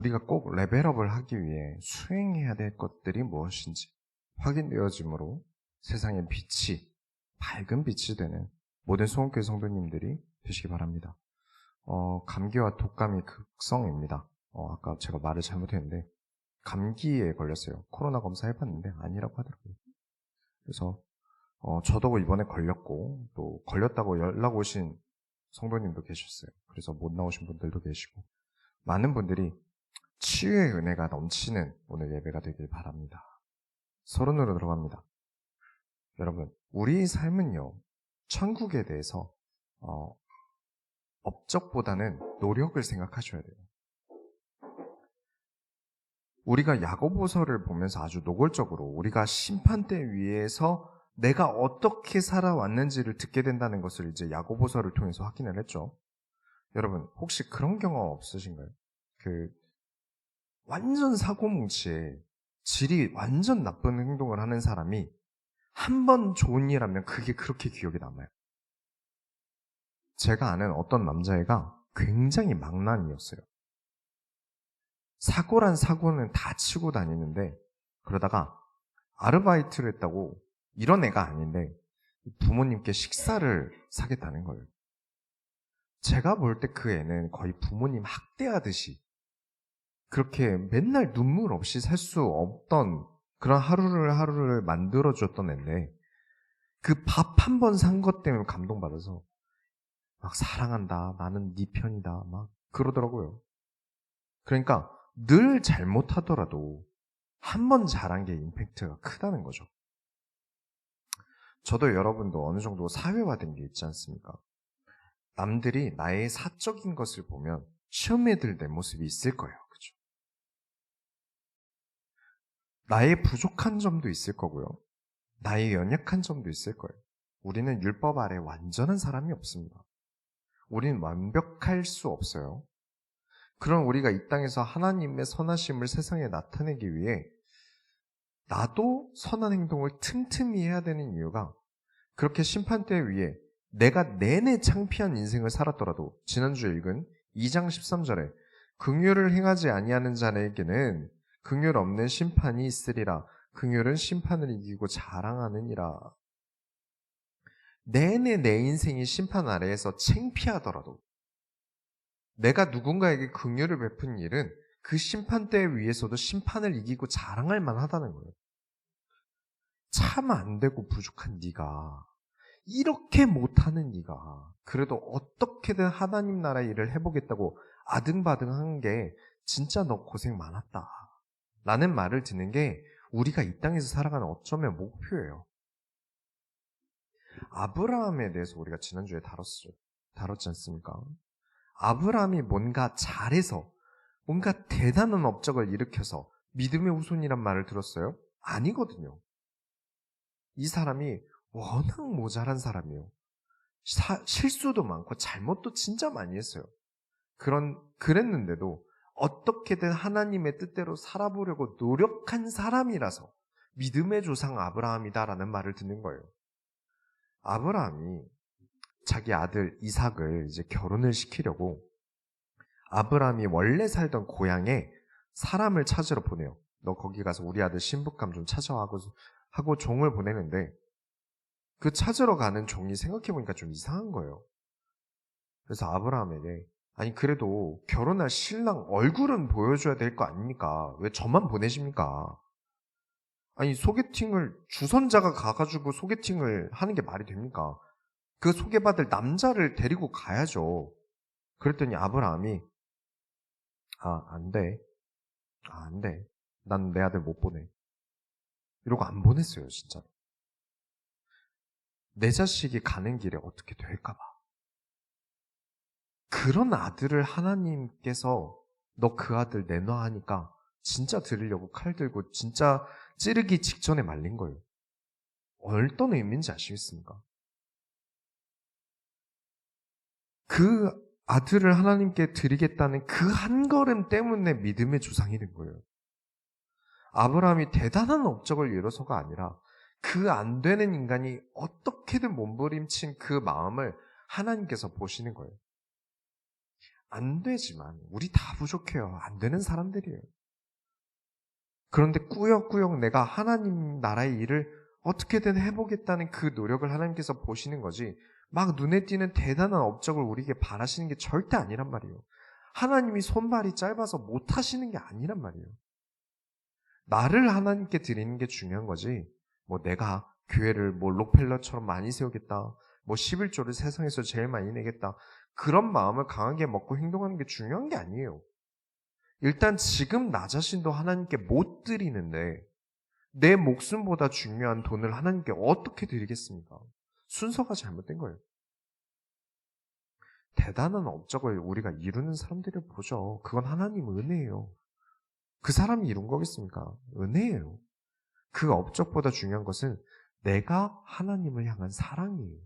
우리가 꼭 레벨업을 하기 위해 수행해야 될 것들이 무엇인지 확인되어지므로 세상의 빛이, 밝은 빛이 되는 모든 소원교회 성도님들이 되시기 바랍니다. 감기와 독감이 극성입니다. 아까 제가 말을 잘못했는데 감기에 걸렸어요. 코로나 검사해봤는데 아니라고 하더라고요. 그래서 저도 이번에 걸렸고 또 걸렸다고 연락 오신 성도님도 계셨어요. 그래서 못 나오신 분들도 계시고 많은 분들이 치유의 은혜가 넘치는 오늘 예배가 되길 바랍니다. 서론으로 들어갑니다. 여러분, 우리 삶은요, 천국에 대해서 업적보다는 노력을 생각하셔야 돼요. 우리가 야고보서를 보면서 아주 노골적으로 우리가 심판대 위에서 내가 어떻게 살아왔는지를 듣게 된다는 것을 이제 야고보서를 통해서 확인을 했죠. 여러분, 혹시 그런 경험 없으신가요? 완전 사고뭉치에 질이 완전 나쁜 행동을 하는 사람이 한 번 좋은 일 하면 그게 그렇게 기억에 남아요. 제가 아는 어떤 남자애가 굉장히 망난이었어요. 사고란 사고는 다 치고 다니는데 그러다가 아르바이트를 했다고 이런 애가 아닌데 부모님께 식사를 사겠다는 거예요. 제가 볼 때 그 애는 거의 부모님 학대하듯이 그렇게 맨날 눈물 없이 살 수 없던 그런 하루를 만들어줬던 애인데 그 밥 한 번 산 것 때문에 감동받아서 막 사랑한다, 나는 네 편이다 막 그러더라고요. 그러니까 늘 잘못하더라도 한 번 잘한 게 임팩트가 크다는 거죠. 저도 여러분도 어느 정도 사회화된 게 있지 않습니까? 남들이 나의 사적인 것을 보면 시험에 들 내 모습이 있을 거예요. 그죠? 나의 부족한 점도 있을 거고요. 나의 연약한 점도 있을 거예요. 우리는 율법 아래 완전한 사람이 없습니다. 우리는 완벽할 수 없어요. 그런 우리가 이 땅에서 하나님의 선하심을 세상에 나타내기 위해 나도 선한 행동을 틈틈이 해야 되는 이유가 그렇게 심판대 위에 내가 내내 창피한 인생을 살았더라도 지난주에 읽은 2장 13절에 긍휼을 행하지 아니하는 자에게는 긍휼 없는 심판이 있으리라. 긍휼은 심판을 이기고 자랑하느니라. 내내 내 인생이 심판 아래에서 창피하더라도 내가 누군가에게 긍휼을 베푼 일은 그 심판대 위에서도 심판을 이기고 자랑할 만하다는 거예요. 참 안 되고 부족한 네가 이렇게 못하는 네가 그래도 어떻게든 하나님 나라 일을 해보겠다고 아등바등한 게 진짜 너 고생 많았다 라는 말을 듣는 게 우리가 이 땅에서 살아가는 어쩌면 목표예요. 아브라함에 대해서 우리가 지난주에 다뤘지 않습니까? 아브라함이 뭔가 잘해서 뭔가 대단한 업적을 일으켜서 믿음의 후손이란 말을 들었어요? 아니거든요. 이 사람이 워낙 모자란 사람이에요. 실수도 많고 잘못도 진짜 많이 했어요. 그랬는데도 어떻게든 하나님의 뜻대로 살아보려고 노력한 사람이라서 믿음의 조상 아브라함이다라는 말을 듣는 거예요. 아브라함이 자기 아들 이삭을 이제 결혼을 시키려고 아브라함이 원래 살던 고향에 사람을 찾으러 보내요. 너 거기 가서 우리 아들 신부감 좀 찾아와 하고 종을 보내는데 그 찾으러 가는 종이 생각해보니까 좀 이상한 거예요. 그래서 아브라함에게 아니 그래도 결혼할 신랑 얼굴은 보여줘야 될 거 아닙니까? 왜 저만 보내십니까? 아니 소개팅을 주선자가 가가지고 소개팅을 하는 게 말이 됩니까? 그 소개받을 남자를 데리고 가야죠. 그랬더니 아브라함이 안 돼. 안 돼. 난 내 아들 못 보내. 이러고 안 보냈어요, 진짜. 내 자식이 가는 길에 어떻게 될까 봐. 그런 아들을 하나님께서 너 그 아들 내놔 하니까 진짜 들으려고 칼 들고 진짜 찌르기 직전에 말린 거예요. 어떤 의미인지 아시겠습니까? 그 아들을 하나님께 드리겠다는 그 한 걸음 때문에 믿음의 조상이 된 거예요. 아브라함이 대단한 업적을 이뤄서가 아니라 그 안 되는 인간이 어떻게든 몸부림친 그 마음을 하나님께서 보시는 거예요. 안 되지만 우리 다 부족해요. 안 되는 사람들이에요. 그런데 꾸역꾸역 내가 하나님 나라의 일을 어떻게든 해보겠다는 그 노력을 하나님께서 보시는 거지 막 눈에 띄는 대단한 업적을 우리에게 바라시는 게 절대 아니란 말이에요. 하나님이 손발이 짧아서 못하시는 게 아니란 말이에요. 나를 하나님께 드리는 게 중요한 거지 뭐 내가 교회를 뭐 록펠러처럼 많이 세우겠다 뭐 11조를 세상에서 제일 많이 내겠다 그런 마음을 강하게 먹고 행동하는 게 중요한 게 아니에요. 일단 지금 나 자신도 하나님께 못 드리는데 내 목숨보다 중요한 돈을 하나님께 어떻게 드리겠습니까? 순서가 잘못된 거예요. 대단한 업적을 우리가 이루는 사람들을 보죠. 그건 하나님 은혜예요. 그 사람이 이룬 거겠습니까? 은혜예요. 그 업적보다 중요한 것은 내가 하나님을 향한 사랑이에요.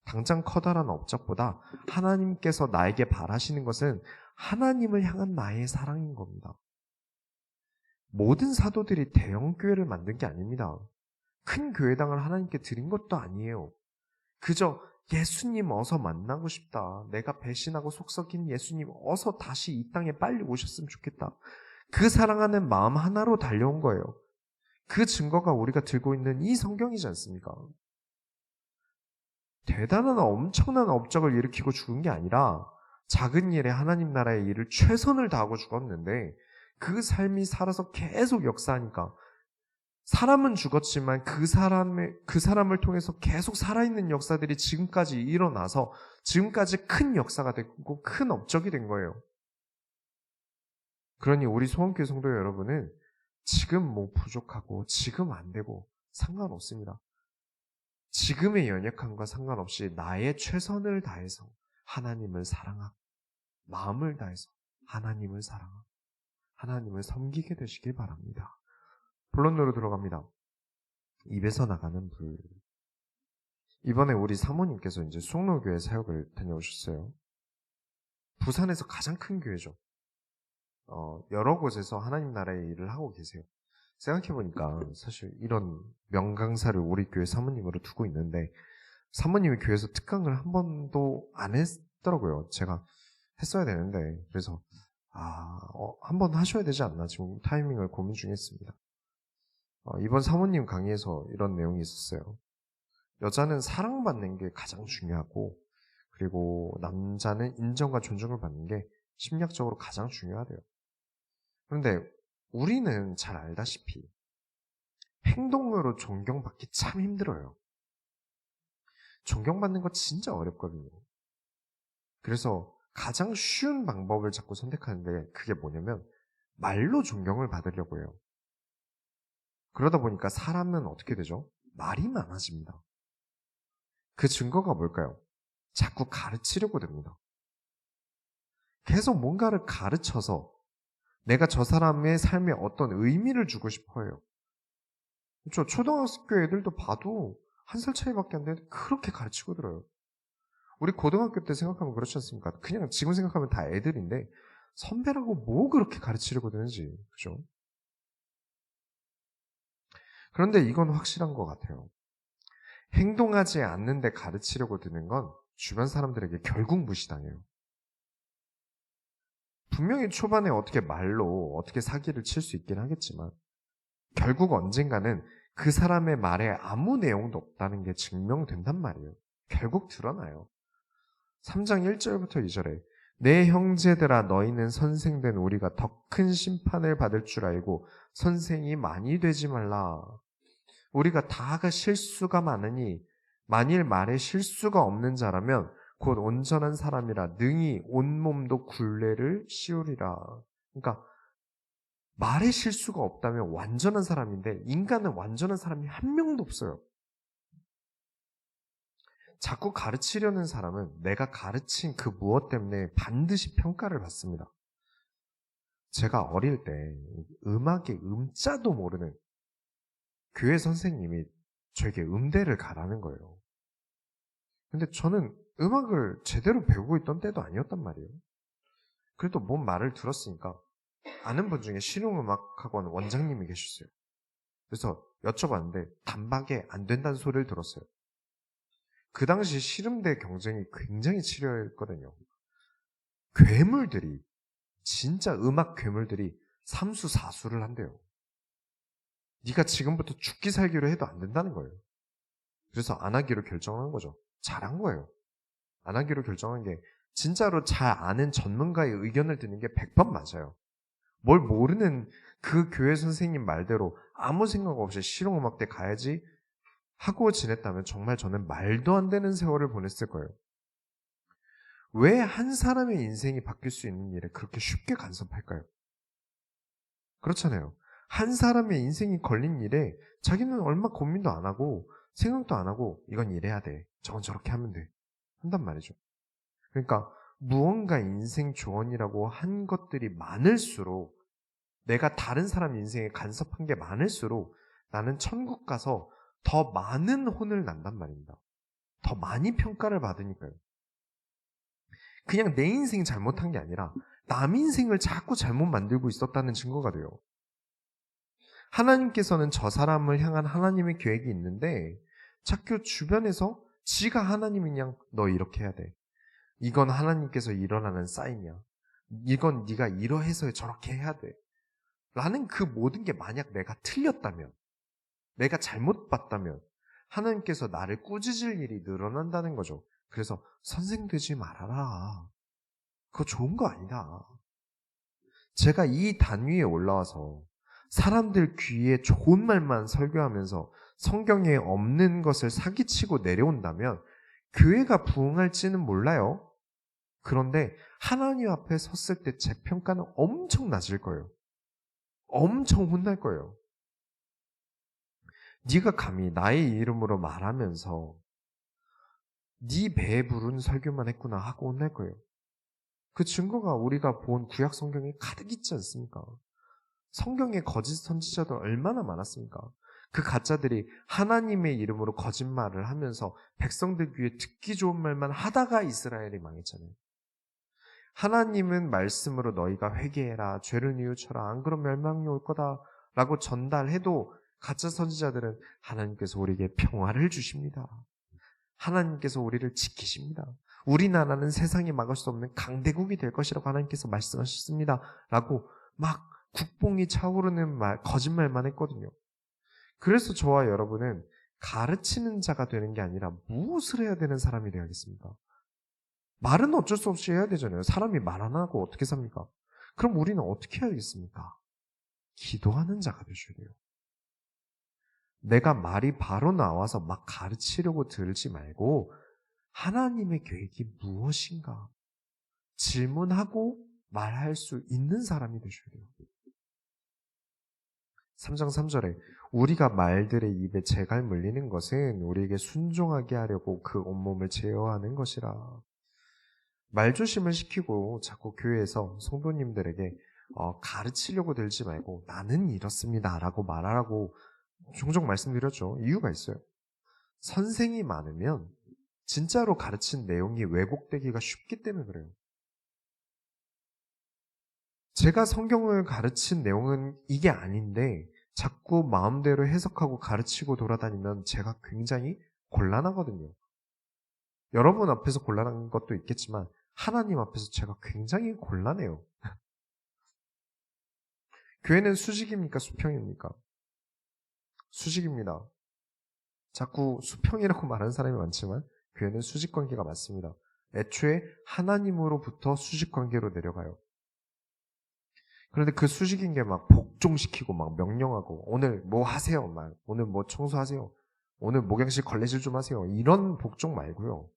당장 커다란 업적보다 하나님께서 나에게 바라시는 것은 하나님을 향한 나의 사랑인 겁니다. 모든 사도들이 대형 교회를 만든 게 아닙니다. 큰 교회당을 하나님께 드린 것도 아니에요. 그저 예수님 어서 만나고 싶다. 내가 배신하고 속썩인 예수님 어서 다시 이 땅에 빨리 오셨으면 좋겠다. 그 사랑하는 마음 하나로 달려온 거예요. 그 증거가 우리가 들고 있는 이 성경이지 않습니까? 대단한 엄청난 업적을 일으키고 죽은 게 아니라 작은 일에 하나님 나라의 일을 최선을 다하고 죽었는데 그 삶이 살아서 계속 역사하니까 사람은 죽었지만 그 사람을 통해서 계속 살아있는 역사들이 지금까지 일어나서 지금까지 큰 역사가 됐고 큰 업적이 된 거예요. 그러니 우리 소원교회 성도 여러분은 지금 뭐 부족하고 지금 안 되고 상관없습니다. 지금의 연약함과 상관없이 나의 최선을 다해서 하나님을 사랑하고 마음을 다해서 하나님을 사랑하고 하나님을 섬기게 되시길 바랍니다. 본론으로 들어갑니다. 입에서 나가는 불. 이번에 우리 사모님께서 이제 숭로교회 사역을 다녀오셨어요. 부산에서 가장 큰 교회죠. 여러 곳에서 하나님 나라의 일을 하고 계세요. 생각해보니까 사실 이런 명강사를 우리 교회 사모님으로 두고 있는데 사모님이 교회에서 특강을 한 번도 안 했더라고요. 제가 했어야 되는데 그래서 한 번 하셔야 되지 않나 지금 타이밍을 고민 중에 있습니다. 이번 사모님 강의에서 이런 내용이 있었어요. 여자는 사랑받는 게 가장 중요하고 그리고 남자는 인정과 존중을 받는 게 심리학적으로 가장 중요하대요. 그런데 우리는 잘 알다시피 행동으로 존경받기 참 힘들어요. 존경받는 거 진짜 어렵거든요. 그래서 가장 쉬운 방법을 자꾸 선택하는데 그게 뭐냐면 말로 존경을 받으려고 해요. 그러다 보니까 사람은 어떻게 되죠? 말이 많아집니다. 그 증거가 뭘까요? 자꾸 가르치려고 됩니다. 계속 뭔가를 가르쳐서 내가 저 사람의 삶에 어떤 의미를 주고 싶어 해요. 그렇죠? 초등학교 애들도 봐도 한 살 차이밖에 안 되는데 그렇게 가르치고 들어요. 우리 고등학교 때 생각하면 그렇지 않습니까? 그냥 지금 생각하면 다 애들인데 선배라고 뭐 그렇게 가르치려고 드는지, 그죠? 그런데 이건 확실한 것 같아요. 행동하지 않는데 가르치려고 드는 건 주변 사람들에게 결국 무시당해요. 분명히 초반에 어떻게 말로 어떻게 사기를 칠 수 있긴 하겠지만 결국 언젠가는 그 사람의 말에 아무 내용도 없다는 게 증명된단 말이에요. 결국 드러나요. 3장 1절부터 2절에 내 형제들아 너희는 선생된 우리가 더 큰 심판을 받을 줄 알고 선생이 많이 되지 말라. 우리가 다가 실수가 많으니 만일 말에 실수가 없는 자라면 곧 온전한 사람이라 능히 온몸도 굴레를 씌우리라. 그러니까 말에 실수가 없다면 완전한 사람인데 인간은 완전한 사람이 한 명도 없어요. 자꾸 가르치려는 사람은 내가 가르친 그 무엇 때문에 반드시 평가를 받습니다. 제가 어릴 때 음악의 음자도 모르는 교회 선생님이 저에게 음대를 가라는 거예요. 근데 저는 음악을 제대로 배우고 있던 때도 아니었단 말이에요. 그래도 뭔 말을 들었으니까 아는 분 중에 실용음악학원 원장님이 계셨어요. 그래서 여쭤봤는데 단박에 안 된다는 소리를 들었어요. 그 당시 실음대 경쟁이 굉장히 치열했거든요. 괴물들이, 진짜 음악 괴물들이 삼수사수를 한대요. 네가 지금부터 죽기 살기로 해도 안 된다는 거예요. 그래서 안 하기로 결정한 거죠. 잘한 거예요. 안 하기로 결정한 게 진짜로 잘 아는 전문가의 의견을 듣는 게 100번 맞아요. 뭘 모르는 그 교회 선생님 말대로 아무 생각 없이 실용음악대 가야지 하고 지냈다면 정말 저는 말도 안 되는 세월을 보냈을 거예요. 왜 한 사람의 인생이 바뀔 수 있는 일에 그렇게 쉽게 간섭할까요? 그렇잖아요. 한 사람의 인생이 걸린 일에 자기는 얼마 고민도 안 하고 생각도 안 하고 이건 이래야 돼. 저건 저렇게 하면 돼. 한단 말이죠. 그러니까 무언가 인생 조언이라고 한 것들이 많을수록 내가 다른 사람 인생에 간섭한 게 많을수록 나는 천국 가서 더 많은 혼을 난단 말입니다. 더 많이 평가를 받으니까요. 그냥 내 인생 잘못한 게 아니라 남 인생을 자꾸 잘못 만들고 있었다는 증거가 돼요. 하나님께서는 저 사람을 향한 하나님의 계획이 있는데 자꾸 주변에서 지가 하나님이 그냥 너 이렇게 해야 돼. 이건 하나님께서 일어나는 사인이야. 이건 네가 이러해서 저렇게 해야 돼. 라는 그 모든 게 만약 내가 틀렸다면, 내가 잘못 봤다면 하나님께서 나를 꾸짖을 일이 늘어난다는 거죠. 그래서 선생 되지 말아라. 그거 좋은 거 아니다. 제가 이 단위에 올라와서 사람들 귀에 좋은 말만 설교하면서 성경에 없는 것을 사기치고 내려온다면 교회가 부흥할지는 몰라요. 그런데 하나님 앞에 섰을 때 제 평가는 엄청 낮을 거예요. 엄청 혼날 거예요. 네가 감히 나의 이름으로 말하면서 네 배에 부른 설교만 했구나 하고 혼날 거예요. 그 증거가 우리가 본 구약 성경에 가득 있지 않습니까? 성경에 거짓 선지자들 얼마나 많았습니까? 그 가짜들이 하나님의 이름으로 거짓말을 하면서 백성들 귀에 듣기 좋은 말만 하다가 이스라엘이 망했잖아요. 하나님은 말씀으로 너희가 회개해라, 죄를 뉘우쳐라, 안 그럼 멸망이 올 거다 라고 전달해도 가짜 선지자들은 하나님께서 우리에게 평화를 주십니다. 하나님께서 우리를 지키십니다. 우리나라는 세상이 막을 수 없는 강대국이 될 것이라고 하나님께서 말씀하셨습니다. 라고 막 국뽕이 차오르는 말, 거짓말만 했거든요. 그래서 저와 여러분은 가르치는 자가 되는 게 아니라 무엇을 해야 되는 사람이 되야겠습니까? 말은 어쩔 수 없이 해야 되잖아요. 사람이 말 안 하고 어떻게 삽니까? 그럼 우리는 어떻게 해야겠습니까? 기도하는 자가 되셔야 돼요. 내가 말이 바로 나와서 막 가르치려고 들지 말고 하나님의 계획이 무엇인가 질문하고 말할 수 있는 사람이 되셔야 돼요. 3장 3절에 우리가 말들의 입에 재갈 물리는 것은 우리에게 순종하게 하려고 그 온몸을 제어하는 것이라. 말조심을 시키고 자꾸 교회에서 성도님들에게 가르치려고 들지 말고 나는 이렇습니다 라고 말하라고 종종 말씀드렸죠. 이유가 있어요. 선생이 많으면 진짜로 가르친 내용이 왜곡되기가 쉽기 때문에 그래요. 제가 성경을 가르친 내용은 이게 아닌데 자꾸 마음대로 해석하고 가르치고 돌아다니면 제가 굉장히 곤란하거든요. 여러분 앞에서 곤란한 것도 있겠지만 하나님 앞에서 제가 굉장히 곤란해요. 교회는 수직입니까? 수평입니까? 수직입니다. 자꾸 수평이라고 말하는 사람이 많지만 교회는 수직 관계가 맞습니다. 애초에 하나님으로부터 수직 관계로 내려가요. 그런데 그 수직인 게 막 복종시키고 막 명령하고 오늘 뭐 하세요? 막 오늘 뭐 청소하세요? 오늘 목양실 걸레질 좀 하세요. 이런 복종 말고요.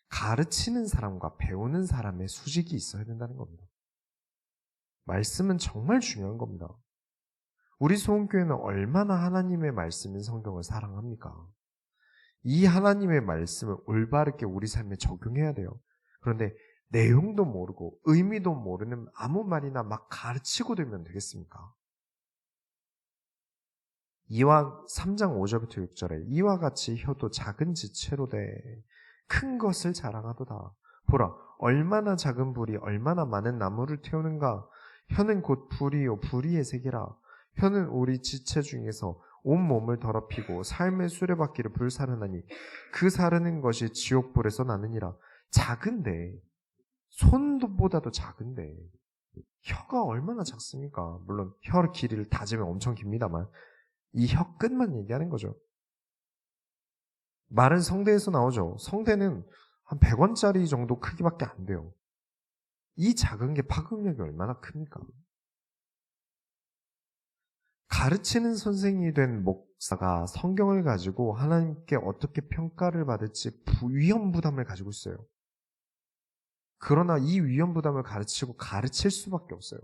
가르치는 사람과 배우는 사람의 수직이 있어야 된다는 겁니다. 말씀은 정말 중요한 겁니다. 우리 소원교회는 얼마나 하나님의 말씀인 성경을 사랑합니까? 이 하나님의 말씀을 올바르게 우리 삶에 적용해야 돼요. 그런데 내용도 모르고 의미도 모르는 아무 말이나 막 가르치고 되면 되겠습니까? 이와 3장 5절부터 6절에 이와 같이 혀도 작은 지체로 돼 큰 것을 자랑하도다. 보라, 얼마나 작은 불이 얼마나 많은 나무를 태우는가. 혀는 곧 불이요 불의의 색이라. 혀는 우리 지체 중에서 온 몸을 더럽히고 삶의 수레바퀴를 불사르나니 그 사르는 것이 지옥불에서 나느니라. 작은데 손보다도 작은데 혀가 얼마나 작습니까? 물론 혀 길이를 다지면 엄청 깁니다만 이 혀 끝만 얘기하는 거죠. 말은 성대에서 나오죠. 성대는 한 100원짜리 정도 크기밖에 안 돼요. 이 작은 게 파급력이 얼마나 큽니까? 가르치는 선생이 된 목사가 성경을 가지고 하나님께 어떻게 평가를 받을지 위험 부담을 가지고 있어요. 그러나 이 위험 부담을 가르칠 수밖에 없어요.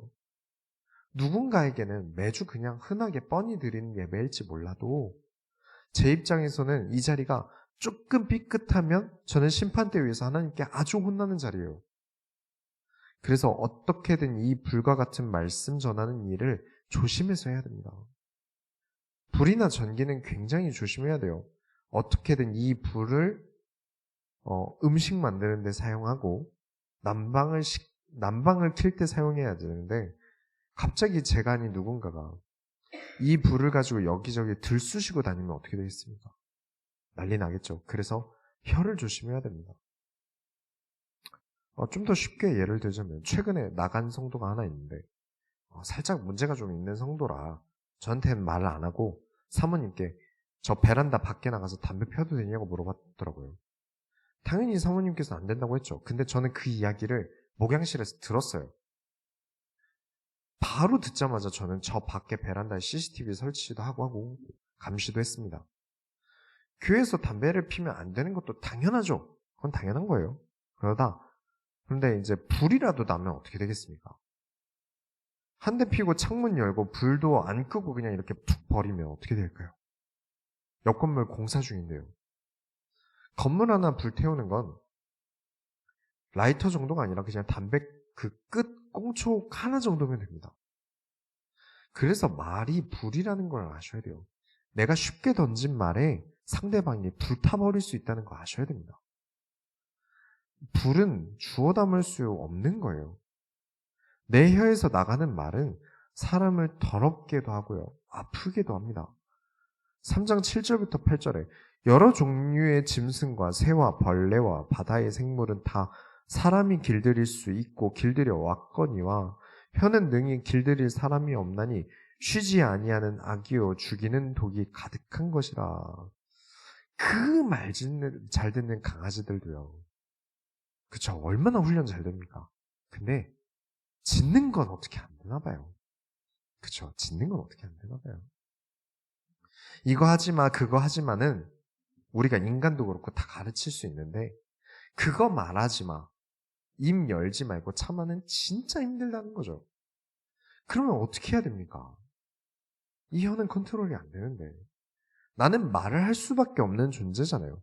누군가에게는 매주 그냥 흔하게 뻔히 드리는 예배일지 몰라도 제 입장에서는 이 자리가 조금 삐끗하면 저는 심판대 위에서 하나님께 아주 혼나는 자리예요. 그래서 어떻게든 이 불과 같은 말씀 전하는 일을 조심해서 해야 됩니다. 불이나 전기는 굉장히 조심해야 돼요. 어떻게든 이 불을 음식 만드는 데 사용하고 난방을 킬 때 사용해야 되는데 갑자기 제가 아닌 누군가가 이 불을 가지고 여기저기 들쑤시고 다니면 어떻게 되겠습니까? 난리 나겠죠. 그래서 혀를 조심해야 됩니다. 좀 더 쉽게 예를 들자면 최근에 나간 성도가 하나 있는데 살짝 문제가 좀 있는 성도라 저한테는 말을 안 하고 사모님께 저 베란다 밖에 나가서 담배 펴도 되냐고 물어봤더라고요. 당연히 사모님께서 안 된다고 했죠. 근데 저는 그 이야기를 목양실에서 들었어요. 바로 듣자마자 저는 저 밖에 베란다에 CCTV 설치도 하고 감시도 했습니다. 교회에서 담배를 피면 안 되는 것도 당연하죠. 그건 당연한 거예요. 그런데 이제 불이라도 나면 어떻게 되겠습니까? 한 대 피고 창문 열고 불도 안 끄고 그냥 이렇게 툭 버리면 어떻게 될까요? 옆 건물 공사 중인데요. 건물 하나 불태우는 건 라이터 정도가 아니라 그냥 담배 그 끝 꽁초 하나 정도면 됩니다. 그래서 말이 불이라는 걸 아셔야 돼요. 내가 쉽게 던진 말에 상대방이 불타버릴 수 있다는 거 아셔야 됩니다. 불은 주워 담을 수 없는 거예요. 내 혀에서 나가는 말은 사람을 더럽게도 하고요. 아프게도 합니다. 3장 7절부터 8절에 여러 종류의 짐승과 새와 벌레와 바다의 생물은 다 사람이 길들일 수 있고 길들여 왔거니와 혀는 능히 길들일 사람이 없나니 쉬지 아니하는 악이요 죽이는 독이 가득한 것이라. 그 말 잘 듣는 강아지들도요. 그쵸? 얼마나 훈련 잘 됩니까? 근데 짖는 건 어떻게 안 되나 봐요. 그쵸? 짖는 건 어떻게 안 되나 봐요. 이거 하지 마, 그거 하지 마는 우리가 인간도 그렇고 다 가르칠 수 있는데 그거 말하지 마, 입 열지 말고 참아는 진짜 힘들다는 거죠. 그러면 어떻게 해야 됩니까? 이 혀는 컨트롤이 안 되는데 나는 말을 할 수밖에 없는 존재잖아요.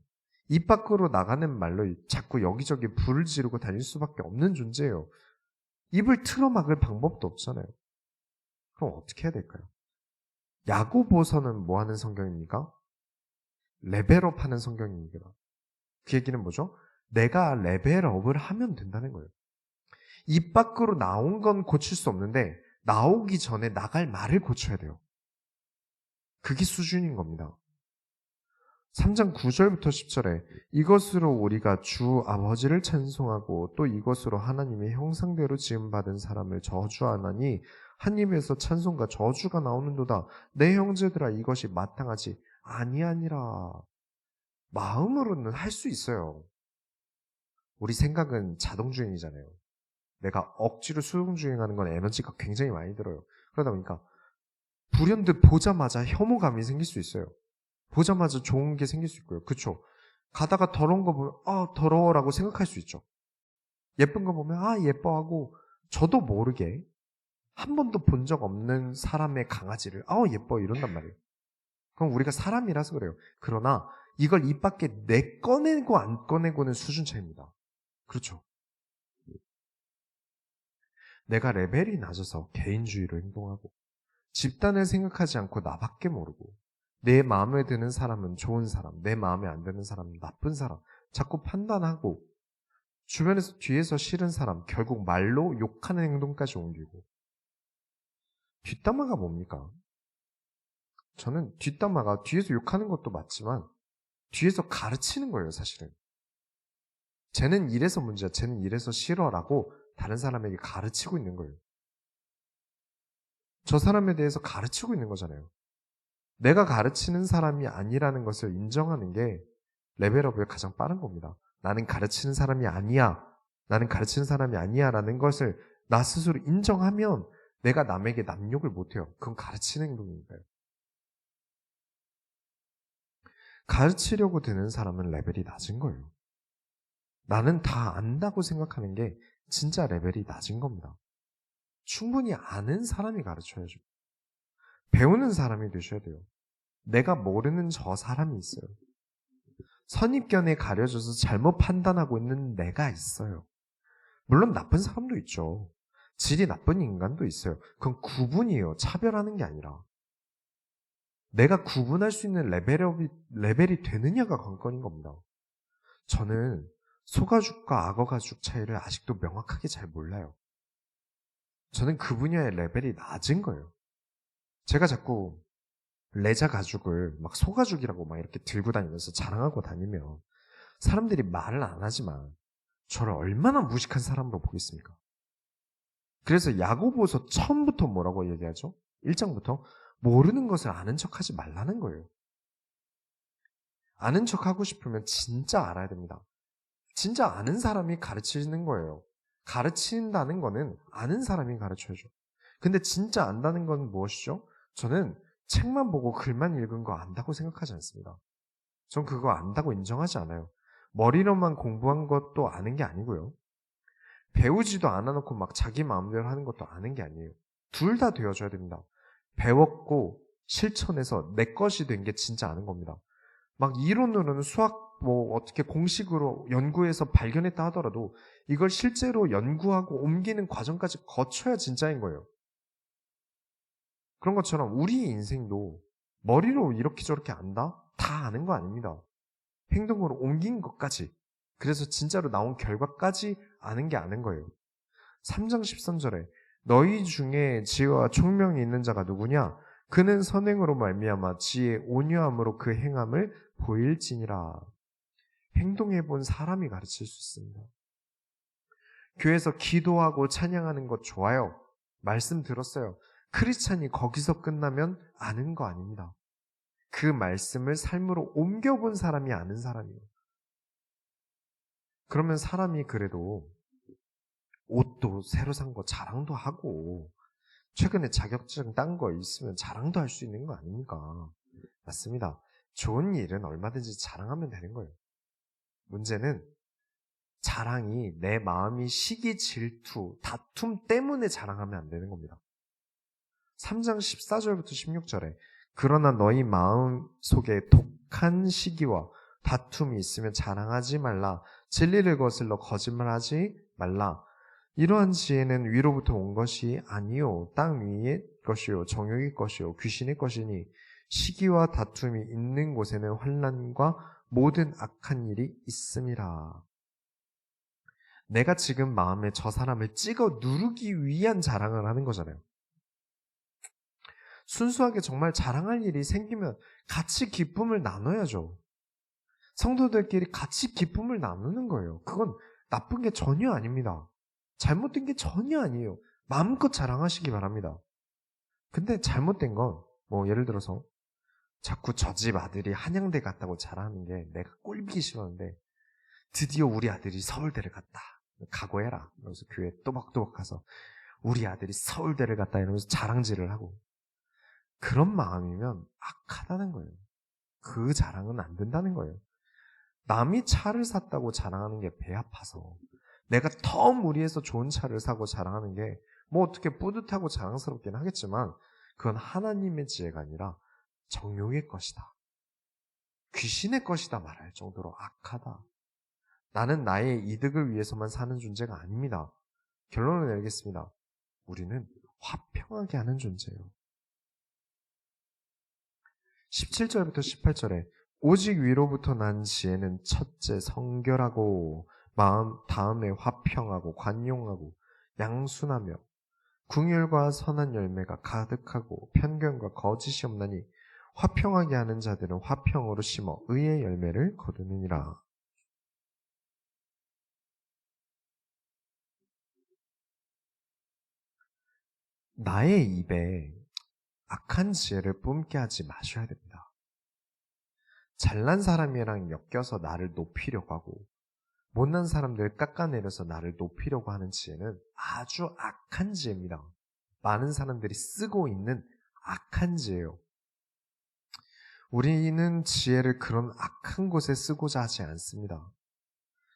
입 밖으로 나가는 말로 자꾸 여기저기 불을 지르고 다닐 수밖에 없는 존재예요. 입을 틀어막을 방법도 없잖아요. 그럼 어떻게 해야 될까요? 야고보서는 뭐 하는 성경입니까? 레벨업 하는 성경입니다. 그 얘기는 뭐죠? 내가 레벨업을 하면 된다는 거예요. 입 밖으로 나온 건 고칠 수 없는데 나오기 전에 나갈 말을 고쳐야 돼요. 그게 수준인 겁니다. 3장 9절부터 10절에 이것으로 우리가 주 아버지를 찬송하고 또 이것으로 하나님의 형상대로 지음받은 사람을 저주하나니 한 입에서 찬송과 저주가 나오는도다. 내 형제들아 이것이 마땅하지 아니하니라. 마음으로는 할 수 있어요. 우리 생각은 자동주행이잖아요. 내가 억지로 수동주행하는 건 에너지가 굉장히 많이 들어요. 그러다 보니까 불현듯 보자마자 혐오감이 생길 수 있어요. 보자마자 좋은 게 생길 수 있고요. 그쵸? 가다가 더러운 거 보면 더러워라고 생각할 수 있죠. 예쁜 거 보면 예뻐하고 저도 모르게 한 번도 본 적 없는 사람의 강아지를 예뻐 이런단 말이에요. 그럼 우리가 사람이라서 그래요. 그러나 이걸 입 밖에 꺼내고 안 꺼내고는 수준 차이입니다. 그렇죠? 내가 레벨이 낮아서 개인주의로 행동하고 집단을 생각하지 않고 나밖에 모르고 내 마음에 드는 사람은 좋은 사람, 내 마음에 안 드는 사람은 나쁜 사람 자꾸 판단하고 주변에서 뒤에서 싫은 사람 결국 말로 욕하는 행동까지 옮기고 뒷담화가 뭡니까? 저는 뒷담화가 뒤에서 욕하는 것도 맞지만 뒤에서 가르치는 거예요, 사실은. 쟤는 이래서 문제야. 쟤는 이래서 싫어라고 다른 사람에게 가르치고 있는 거예요. 저 사람에 대해서 가르치고 있는 거잖아요. 내가 가르치는 사람이 아니라는 것을 인정하는 게 레벨업의 가장 빠른 겁니다. 나는 가르치는 사람이 아니야. 나는 가르치는 사람이 아니야. 라는 것을 나 스스로 인정하면 내가 남에게 남욕을 못해요. 그건 가르치는 행동이니까요. 가르치려고 드는 사람은 레벨이 낮은 거예요. 나는 다 안다고 생각하는 게 진짜 레벨이 낮은 겁니다. 충분히 아는 사람이 가르쳐야죠. 배우는 사람이 되셔야 돼요. 내가 모르는 저 사람이 있어요. 선입견에 가려져서 잘못 판단하고 있는 내가 있어요. 물론 나쁜 사람도 있죠. 질이 나쁜 인간도 있어요. 그건 구분이에요. 차별하는 게 아니라. 내가 구분할 수 있는 레벨이 되느냐가 관건인 겁니다. 저는 소가죽과 악어가죽 차이를 아직도 명확하게 잘 몰라요. 저는 그 분야의 레벨이 낮은 거예요. 제가 자꾸 레자 가죽을 막 소가죽이라고 막 이렇게 들고 다니면서 자랑하고 다니면 사람들이 말을 안 하지만 저를 얼마나 무식한 사람으로 보겠습니까? 그래서 야고보서 처음부터 뭐라고 얘기하죠? 1장부터 모르는 것을 아는 척하지 말라는 거예요. 아는 척하고 싶으면 진짜 알아야 됩니다. 진짜 아는 사람이 가르치는 거예요. 가르친다는 거는 아는 사람이 가르쳐야죠. 근데 진짜 안다는 건 무엇이죠? 저는 책만 보고 글만 읽은 거 안다고 생각하지 않습니다. 전 그거 안다고 인정하지 않아요. 머리로만 공부한 것도 아는 게 아니고요. 배우지도 않아놓고 막 자기 마음대로 하는 것도 아는 게 아니에요. 둘 다 되어줘야 됩니다. 배웠고 실천해서 내 것이 된 게 진짜 아는 겁니다. 막 이론으로는 수학 뭐 어떻게 공식으로 연구해서 발견했다 하더라도 이걸 실제로 연구하고 옮기는 과정까지 거쳐야 진짜인 거예요. 그런 것처럼 우리 인생도 머리로 이렇게 저렇게 안다? 다 아는 거 아닙니다. 행동으로 옮긴 것까지. 그래서 진짜로 나온 결과까지 아는 게 아는 거예요. 3장 13절에 너희 중에 지혜와 총명이 있는 자가 누구냐? 그는 선행으로 말미암아 지혜 온유함으로 그 행함을 보일지니라. 행동해 본 사람이 가르칠 수 있습니다. 교회에서 기도하고 찬양하는 것 좋아요. 말씀 들었어요. 크리스찬이 거기서 끝나면 아는 거 아닙니다. 그 말씀을 삶으로 옮겨본 사람이 아는 사람이에요. 그러면 사람이 그래도 옷도 새로 산 거 자랑도 하고 최근에 자격증 딴 거 있으면 자랑도 할 수 있는 거 아닙니까? 맞습니다. 좋은 일은 얼마든지 자랑하면 되는 거예요. 문제는 자랑이 내 마음이 시기, 질투, 다툼 때문에 자랑하면 안 되는 겁니다. 3장 14절부터 16절에 그러나 너희 마음 속에 독한 시기와 다툼이 있으면 자랑하지 말라. 진리를 거슬러 거짓말하지 말라. 이러한 지혜는 위로부터 온 것이 아니요 땅 위의 것이요 정욕의 것이요 귀신의 것이니 시기와 다툼이 있는 곳에는 환난과 모든 악한 일이 있음이라. 내가 지금 마음에 저 사람을 찍어 누르기 위한 자랑을 하는 거잖아요. 순수하게 정말 자랑할 일이 생기면 같이 기쁨을 나눠야죠. 성도들끼리 같이 기쁨을 나누는 거예요. 그건 나쁜 게 전혀 아닙니다. 잘못된 게 전혀 아니에요. 마음껏 자랑하시기 바랍니다. 근데 잘못된 건 뭐 예를 들어서 자꾸 저 집 아들이 한양대 갔다고 자랑하는 게 내가 꼴보기 싫었는데 드디어 우리 아들이 서울대를 갔다. 각오해라. 그래서 교회 또박또박 가서 우리 아들이 서울대를 갔다 이러면서 자랑질을 하고 그런 마음이면 악하다는 거예요. 그 자랑은 안 된다는 거예요. 남이 차를 샀다고 자랑하는 게 배 아파서 내가 더 무리해서 좋은 차를 사고 자랑하는 게 뭐 어떻게 뿌듯하고 자랑스럽긴 하겠지만 그건 하나님의 지혜가 아니라 정욕의 것이다. 귀신의 것이다 말할 정도로 악하다. 나는 나의 이득을 위해서만 사는 존재가 아닙니다. 결론을 내리겠습니다. 우리는 화평하게 하는 존재예요. 17절부터 18절에 오직 위로부터 난 지혜는 첫째 성결하고 마음 다음에 화평하고 관용하고 양순하며 궁율과 선한 열매가 가득하고 편견과 거짓이 없나니 화평하게 하는 자들은 화평으로 심어 의의 열매를 거두느니라. 나의 입에 악한 지혜를 뿜게 하지 마셔야 됩니다. 잘난 사람이랑 엮여서 나를 높이려고 하고 못난 사람들 깎아내려서 나를 높이려고 하는 지혜는 아주 악한 지혜입니다. 많은 사람들이 쓰고 있는 악한 지혜예요. 우리는 지혜를 그런 악한 곳에 쓰고자 하지 않습니다.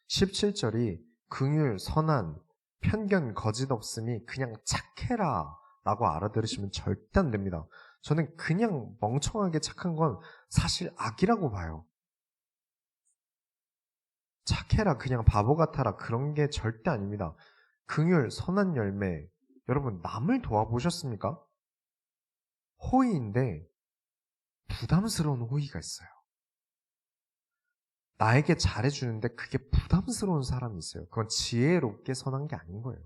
17절이 긍휼, 선한, 편견, 거짓 없음이 그냥 착해라 라고 알아들으시면 절대 안 됩니다. 저는 그냥 멍청하게 착한 건 사실 악이라고 봐요. 착해라, 그냥 바보 같아라 그런 게 절대 아닙니다. 긍휼, 선한 열매, 여러분 남을 도와보셨습니까? 호의인데 부담스러운 호의가 있어요. 나에게 잘해주는데 그게 부담스러운 사람이 있어요. 그건 지혜롭게 선한 게 아닌 거예요.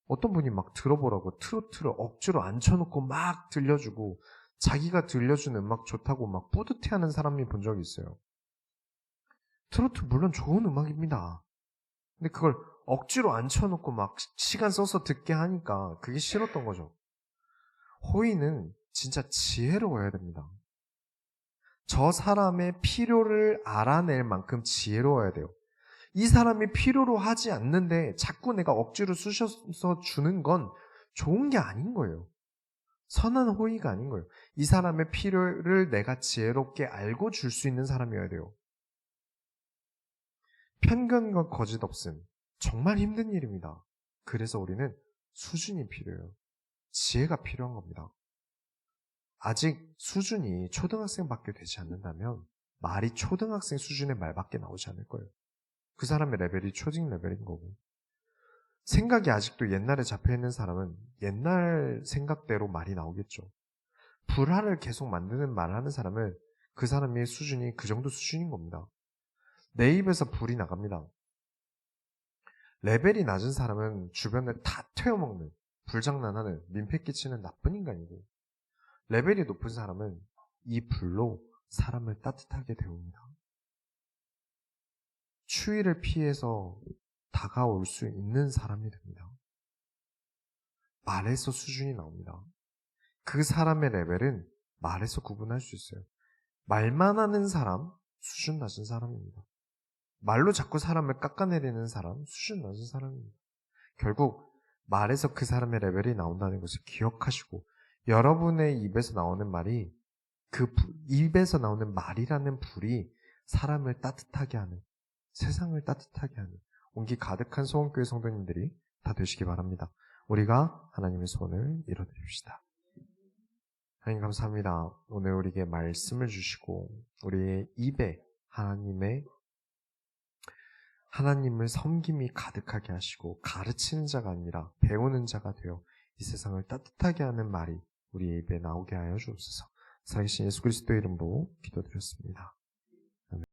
어떤 분이 막 들어보라고 트로트를 억지로 앉혀놓고 막 들려주고 자기가 들려준 음악 좋다고 막 뿌듯해하는 사람이 본 적이 있어요. 트로트 물론 좋은 음악입니다. 근데 그걸 억지로 앉혀놓고 막 시간 써서 듣게 하니까 그게 싫었던 거죠. 호의는 진짜 지혜로워야 됩니다. 저 사람의 필요를 알아낼 만큼 지혜로워야 돼요. 이 사람이 필요로 하지 않는데 자꾸 내가 억지로 쑤셔서 주는 건 좋은 게 아닌 거예요. 선한 호의가 아닌 거예요. 이 사람의 필요를 내가 지혜롭게 알고 줄 수 있는 사람이어야 돼요. 편견과 거짓 없음. 정말 힘든 일입니다. 그래서 우리는 수준이 필요해요. 지혜가 필요한 겁니다. 아직 수준이 초등학생밖에 되지 않는다면 말이 초등학생 수준의 말밖에 나오지 않을 거예요. 그 사람의 레벨이 초딩 레벨인 거고. 생각이 아직도 옛날에 잡혀있는 사람은 옛날 생각대로 말이 나오겠죠. 불화를 계속 만드는 말을 하는 사람은 그 사람의 수준이 그 정도 수준인 겁니다. 내 입에서 불이 나갑니다. 레벨이 낮은 사람은 주변을 다 태워먹는, 불장난하는, 민폐 끼치는 나쁜 인간이고, 레벨이 높은 사람은 이 불로 사람을 따뜻하게 데웁니다. 추위를 피해서 다가올 수 있는 사람이 됩니다. 말에서 수준이 나옵니다. 그 사람의 레벨은 말에서 구분할 수 있어요. 말만 하는 사람, 수준 낮은 사람입니다. 말로 자꾸 사람을 깎아내리는 사람, 수준 낮은 사람입니다. 결국 말에서 그 사람의 레벨이 나온다는 것을 기억하시고 여러분의 입에서 나오는 말이 입에서 나오는 말이라는 불이 사람을 따뜻하게 하는, 세상을 따뜻하게 하는 온기 가득한 소원교회 성도님들이 다 되시기 바랍니다. 우리가 하나님의 소원을 이뤄드립시다. 하나님 감사합니다. 오늘 우리에게 말씀을 주시고 우리의 입에 하나님을 섬김이 가득하게 하시고 가르치는 자가 아니라 배우는 자가 되어 이 세상을 따뜻하게 하는 말이 우리의 입에 나오게 하여 주옵소서. 살아계신 예수 그리스도의 이름으로 기도드렸습니다.